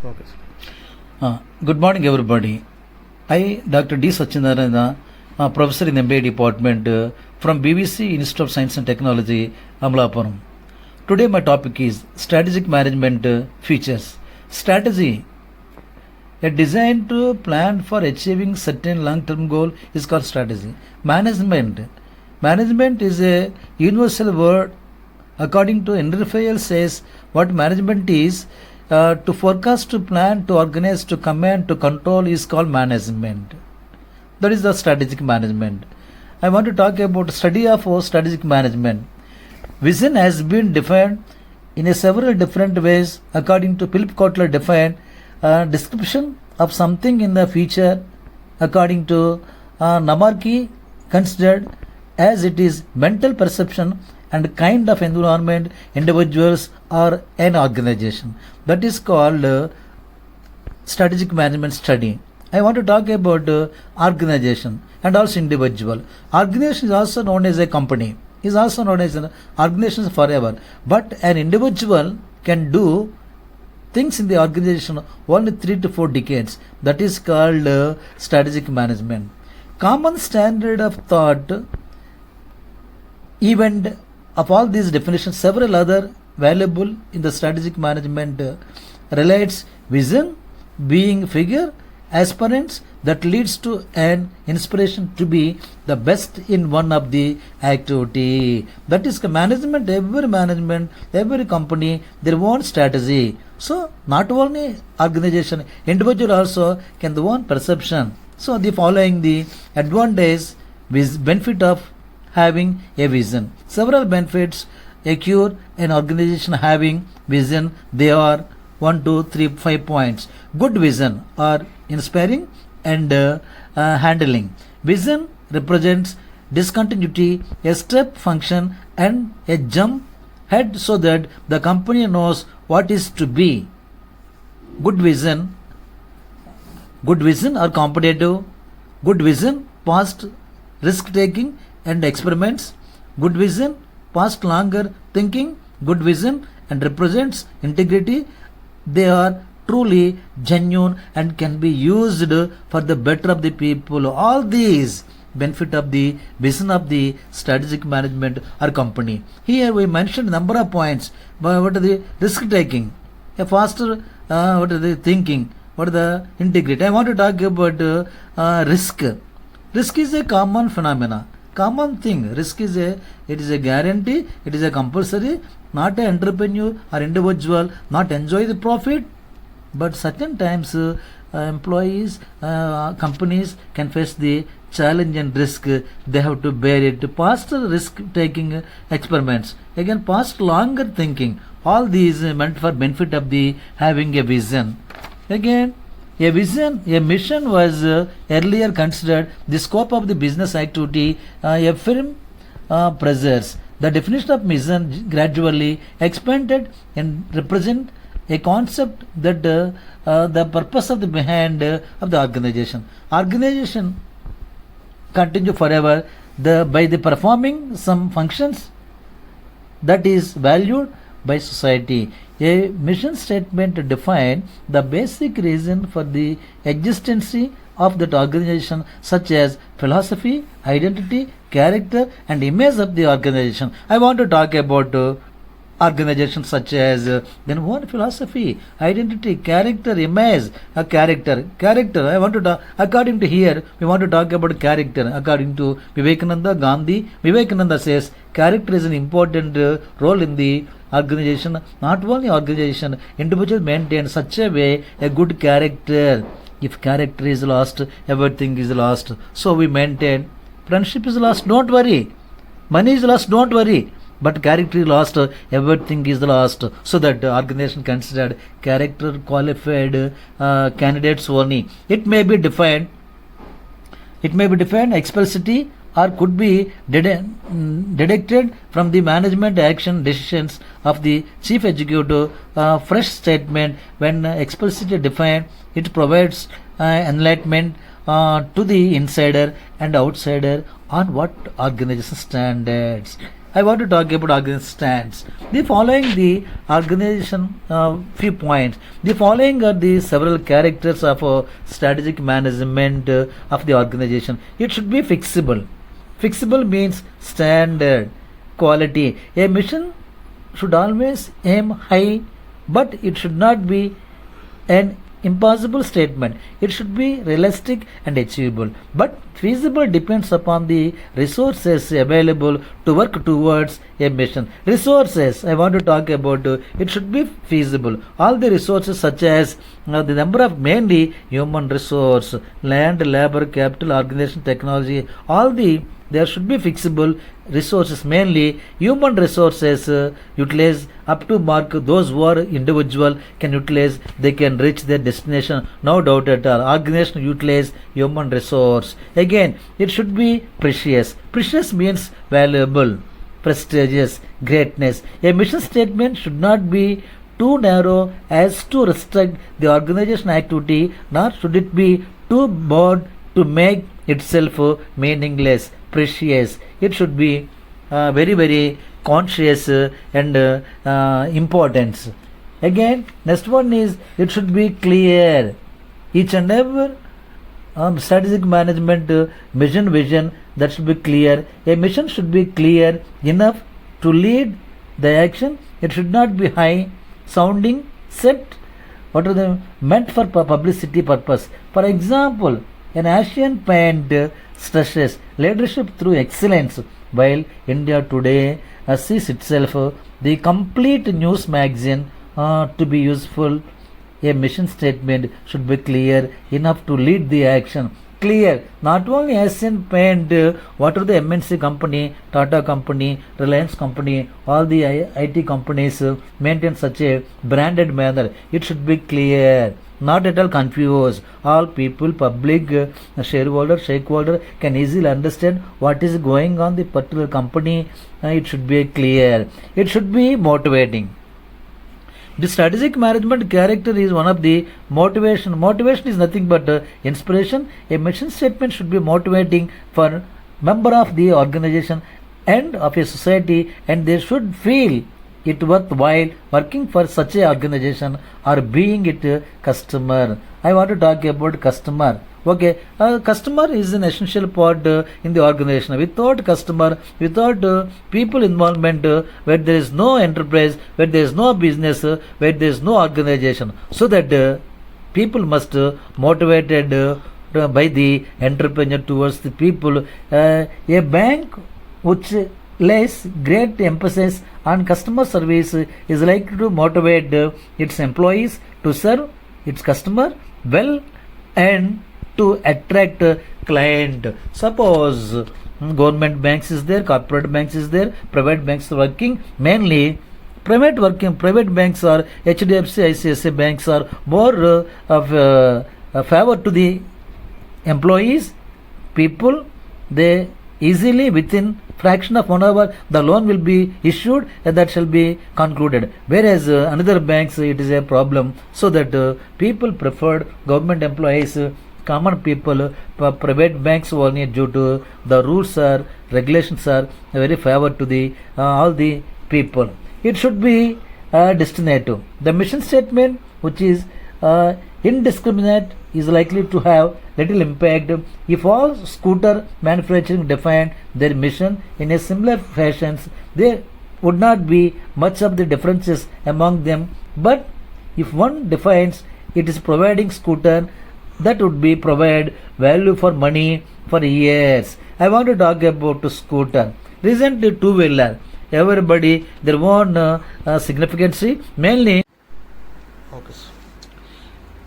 Okay. Good morning, everybody. I, Dr.D, satyanarayana, professor in MBA department from BBC Institute of Science and Technology, Amlapuram. Today my topic is strategic management features. Strategy, a design to plan for achieving certain long-term goal is called strategy. Management is a universal word. According to Henry Fayol says, what management is, to forecast, to plan, to organize, to command, to control is called management. That is the strategic management. I want to talk about study of strategic management. Vision has been defined in a several different ways. According to Philip Kotler defined description of something in the future. According to Namarki considered as it is mental perception and kind of environment, individuals or an organization. That is called strategic management study. I want to talk about organization and also individual. Organization is also known as a company, is also known as an organization forever. But an individual can do things in the organization only 3 to 4 decades. That is called strategic management. Common standard of thought, event of all these definitions, several other valuable in the strategic management relates vision, being figure, aspirants that leads to an inspiration to be the best in one of the activity. That is management, every company, their own strategy. So not only organization, individual also can the own perception. So the following the advantage with benefit of having a vision. Several benefits occur an organization having vision. They are 1, 2, 3, 5 points. Good vision are inspiring and handling. Vision represents discontinuity, a step function and a jump ahead so that the company knows what is to be. Good vision are competitive. Good vision, past risk taking and experiments. Good vision, past longer thinking. Good vision and represents integrity. They are truly genuine and can be used for the better of the people. All these benefit of the vision of the strategic management or company. Here we mentioned number of points. But what are the risk taking? A faster what are the thinking? What are the integrity? I want to talk about risk. Risk is a common phenomena. Common thing. Risk is it is a guarantee, it is a compulsory, not an entrepreneur or individual not enjoy the profit, but certain times employees, companies can face the challenge and risk. They have to bear it. Past risk taking experiments, again past longer thinking. All these meant for benefit of the having a vision. Again, a vision, a mission was earlier considered the scope of the business activity a firm pressures. The definition of mission gradually expanded and represent a concept that the purpose of the behind of the organization. Organization continue forever by the performing some functions that is valued by society. A mission statement defines the basic reason for the existence of that organization, such as philosophy, identity, character and image of the organization. I want to talk about organizations such as then one philosophy, identity, character, image, a character. I want to talk, according to here, we want to talk about character. According to Gandhi, Vivekananda says character is an important role in the organization. Not only organization, individual maintain such a way a good character. If character is lost, everything is lost. So we maintain. Friendship is lost, don't worry. Money is lost, don't worry. But character is lost, everything is lost. So that organization considered character qualified candidates only. It may be defined explicitly or could be deducted from the management action decisions of the chief executive. Fresh statement when explicitly defined, it provides enlightenment to the insider and outsider on what organization standards. I want to talk about organization stands. The following the organization few points. The following are the several characters of strategic management of the organization. It should be fixable. Fixable means standard, quality. A mission should always aim high, but it should not be an impossible statement. It should be realistic and achievable. But feasible depends upon the resources available to work towards a mission. Resources, I want to talk about, it should be feasible. All the resources such as the number of mainly human resource, land, labor, capital, organization, technology, all the there should be fixable resources, mainly human resources utilize up to mark. Those who are individual can utilize, they can reach their destination, no doubt at all. Organization utilize human resource. Again, it should be precious. Precious means valuable, prestigious, greatness. A mission statement should not be too narrow as to restrict the organization activity, nor should it be too broad to make itself meaningless. Precious, it should be very conscious and importance. Again, next one is it should be clear. Each and every strategic management vision that should be clear. A mission should be clear enough to lead the action. It should not be high sounding, set what are the meant for publicity purpose. For example, an Asian paint stresses leadership through excellence, while India today sees itself the complete news magazine to be useful. A mission statement should be clear enough to lead the action. Clear, not only Asian paint, what are the MNC company, Tata company, Reliance company, all the IT companies maintain such a branded manner. It should be clear, not at all confused. All people, public, shareholder, stakeholder can easily understand what is going on the particular company. It should be clear. It should be motivating. The strategic management character is one of the motivation. Motivation is nothing but inspiration. A mission statement should be motivating for member of the organization and of a society, and they should feel it worthwhile working for such a organization or being it a customer. I want to talk about customer. Okay, customer is an essential part in the organization. Without customer, without people involvement, where there is no enterprise, where there is no business, where there is no organization, so that people must motivated by the entrepreneur towards the people. A bank which lays great emphasis on customer service is likely to motivate its employees to serve its customer well and to attract client. Suppose government banks is there, corporate banks is there, private banks are working, mainly private banks are HDFC, ICICI banks are more of favor to the employees, people. They easily within fraction of 1 hour the loan will be issued and that shall be concluded, whereas another banks it is a problem, so that people preferred government employees, common people, private banks only due to the rules or regulations are very favor to the all the people. It should be destinative. The mission statement which is indiscriminate is likely to have little impact. If all scooter manufacturing define their mission in a similar fashion, there would not be much of the differences among them. But if one defines it is providing scooter, that would be provide value for money for years. I want to talk about scooter. Recently two-wheeler, everybody their own significance, mainly focus.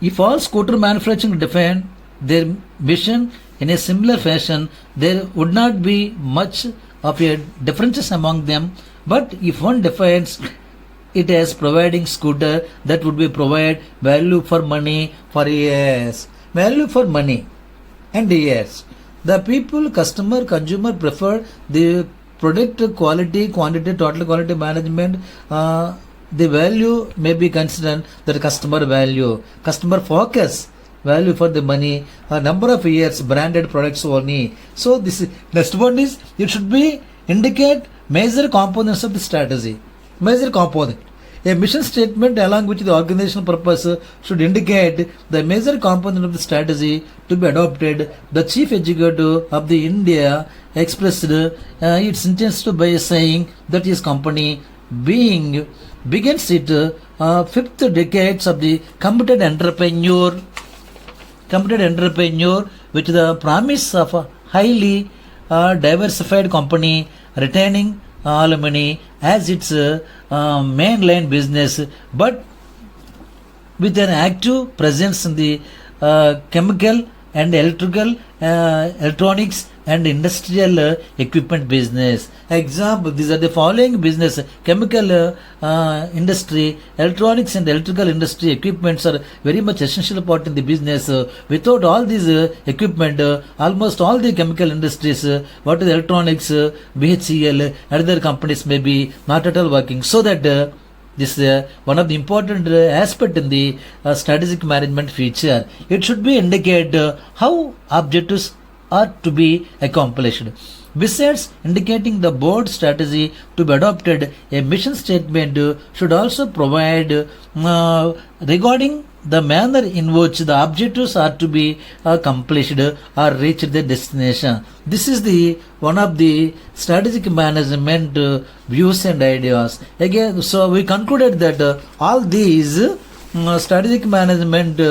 If all scooter manufacturing define their mission in a similar fashion, there would not be much of a differences among them. But if one defines it as providing scooter, that would be provide value for money for years. Value for money and years. The people, customer, consumer prefer the product quality, quantity, total quality management. The value may be considered the customer value, customer focus, value for the money, number of years, branded products only. So this next one is it should be indicate Major components of the strategy. Major component. A mission statement along with the organizational purpose should indicate the major component of the strategy to be adopted. The chief executive of the India expressed its intent by saying that his company begins its fifth decades of the committed entrepreneur with the promise of a highly diversified company retaining alumni as its mainline business, but with an active presence in the chemical and electronics and industrial equipment business. Example, these are the following business: chemical industry, electronics and electrical industry equipments are very much essential part in the business. Without all these equipment, almost all the chemical industries, what is electronics, BHCL, other companies may be not at all working. So that this is one of the important aspect in the strategic management feature. It should be indicate how objectives are to be accomplished. Besides indicating the board strategy to be adopted, a mission statement should also provide regarding the manner in which the objectives are to be accomplished or reach their destination. This is the one of the strategic management views and ideas. Again, so we concluded that all these strategic management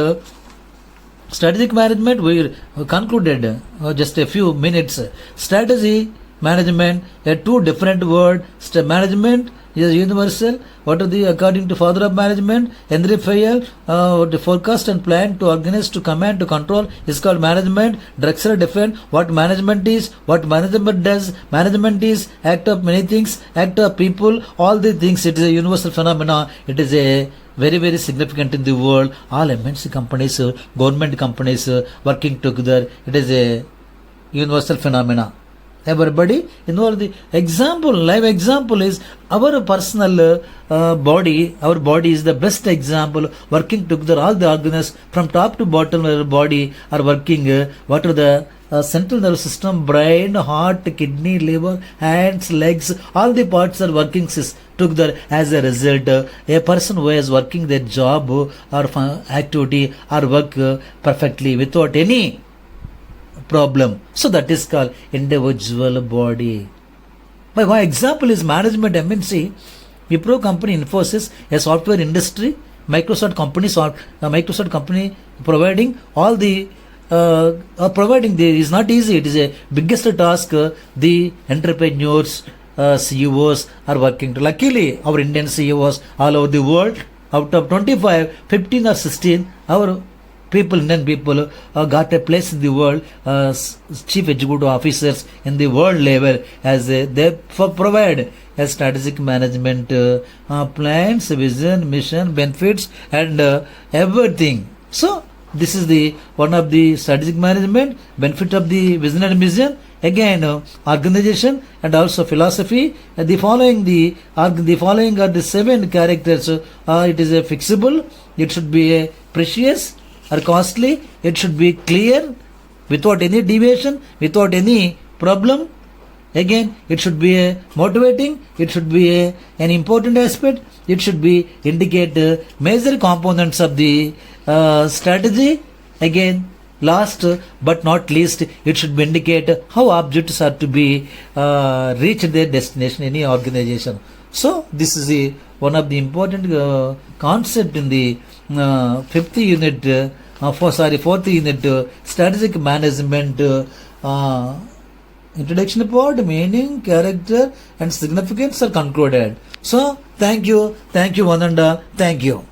we concluded just a few minutes. Strategy, management, a two different word. Management is universal. What are the, according to father of management, Henry Fayol, the forecast and plan to organize, to command, to control is called management. Drexler define what management is, what management does. Management is act of many things, act of people, all the things. It is a universal phenomena. It is a very, very significant in the world. All MNC companies, government companies working together. It is a universal phenomena. Everybody involved. The example, live example is our personal body. Our body is the best example. Working together, all the organs from top to bottom of our body are working. What are the central nervous system, brain, heart, kidney, liver, hands, legs, all the parts are working together. As a result, a person who is working their job or activity or work perfectly without any problem. So that is called individual body. My example is management MNC, Wipro company, Infosys, a software industry, Microsoft company providing all the providing the is not easy. It is a biggest task. The entrepreneurs, CEOs are working to. Luckily, our Indian CEOs all over the world, out of 25, 15 or 16, our Indian people got a place in the world, chief executive officers in the world level, as they provide a strategic management plans, vision, mission, benefits, and everything. So this is the one of the strategic management benefit of the vision and mission. Again, organization and also philosophy. The following are the 7 characters. It is a fixable. It should be a precious or costly. It should be clear, without any deviation, without any problem. Again, it should be a motivating. It should be an important aspect. It should be indicate major components of the strategy. Again, last but not least, it should be indicate how objectives are to be reach their destination in any organization. So this is the one of the important concept in the fourth unit, strategic management. Introduction part, meaning, character and significance are concluded. So thank you, Vananda, thank you.